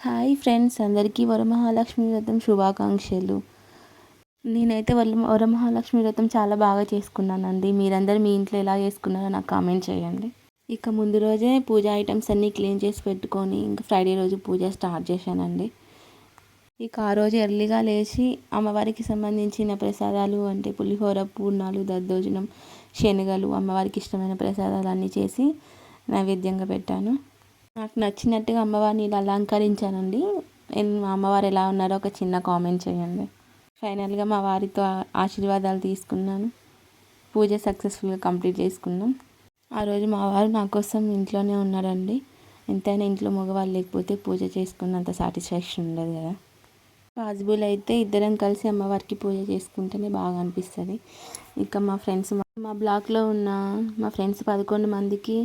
Hi friends, అందరికీ వరమహాలక్ష్మి వ్రతం శుభాకాంక్షలు. నేనైతే వరమహాలక్ష్మి వ్రతం చాలా బాగా చేసుకున్నానండి. మీరందరూ మీ ఇంట్లో ఎలా చేసుకున్నారో నాకు కామెంట్ చేయండి. ఇక ముందు రోజే పూజ ఐటమ్స్ అన్నీ క్లీన్ చేసి పెట్టుకొని ఇంకా ఫ్రైడే రోజు పూజ స్టార్ట్ చేశానండి. ఇక ఆ రోజు ఎర్లీగా లేచి అమ్మవారికి సంబంధించిన ప్రసాదాలు అంటే పులిహోర, పూర్ణాలు, దద్దోజనం, శనగలు, అమ్మవారికి ఇష్టమైన ప్రసాదాలు అన్నీ చేసి నైవేద్యంగా పెట్టాను. నాకు నచ్చినట్టుగా అమ్మవారిని ఇలా అలంకరించానండి. మా అమ్మవారు ఎలా ఉన్నారో ఒక చిన్న కామెంట్ చేయండి. ఫైనల్గా మా వారితో ఆశీర్వాదాలు తీసుకున్నాను. పూజ సక్సెస్ఫుల్గా కంప్లీట్ చేసుకున్నాం. ఆ రోజు మా వారు నా కోసం ఇంట్లోనే ఉన్నారండి. ఎంతైనా ఇంట్లో మగవాళ్ళు లేకపోతే పూజ చేసుకున్నంత సాటిస్ఫాక్షన్ ఉండదు కదా. పాసిబుల్ అయితే ఇద్దరం కలిసి అమ్మవారికి పూజ చేసుకుంటేనే బాగా అనిపిస్తుంది. ఇక మా బ్లాక్లో ఉన్న మా ఫ్రెండ్స్ 11 మందికి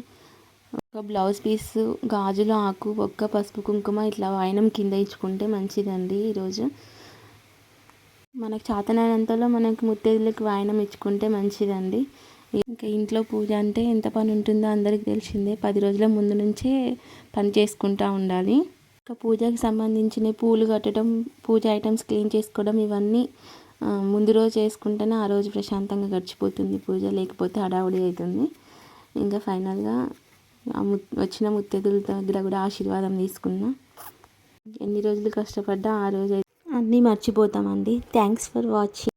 ఒక బ్లౌజ్ పీస్, గాజులు, ఆకు, ఒక్క పసుపు, కుంకుమ ఇట్లా వాయనం కింద ఇచ్చుకుంటే మంచిదండి. ఈరోజు మనకు చేతనైనంతలో మనకు ముత్తైదులకు వాయనం ఇచ్చుకుంటే మంచిదండి. ఇంకా ఇంట్లో పూజ అంటే ఎంత పని ఉంటుందో అందరికీ తెలిసిందే. 10 రోజుల ముందు నుంచే పని చేసుకుంటూ ఉండాలి. ఇంకా పూజకి సంబంధించిన పూలు కట్టడం, పూజ ఐటమ్స్ క్లీన్ చేసుకోవడం ఇవన్నీ ముందు రోజు చేసుకుంటేనే ఆ రోజు ప్రశాంతంగా గడిచిపోతుంది పూజ. లేకపోతే హడావుడి అవుతుంది. ఇంకా ఫైనల్గా వచ్చిన ముత్తైదుల దగ్గర కూడా ఆశీర్వాదం తీసుకున్నా. ఎన్ని రోజులు కష్టపడ్డా ఆ రోజు అన్నీ మర్చిపోతామండి. Thanks for watching.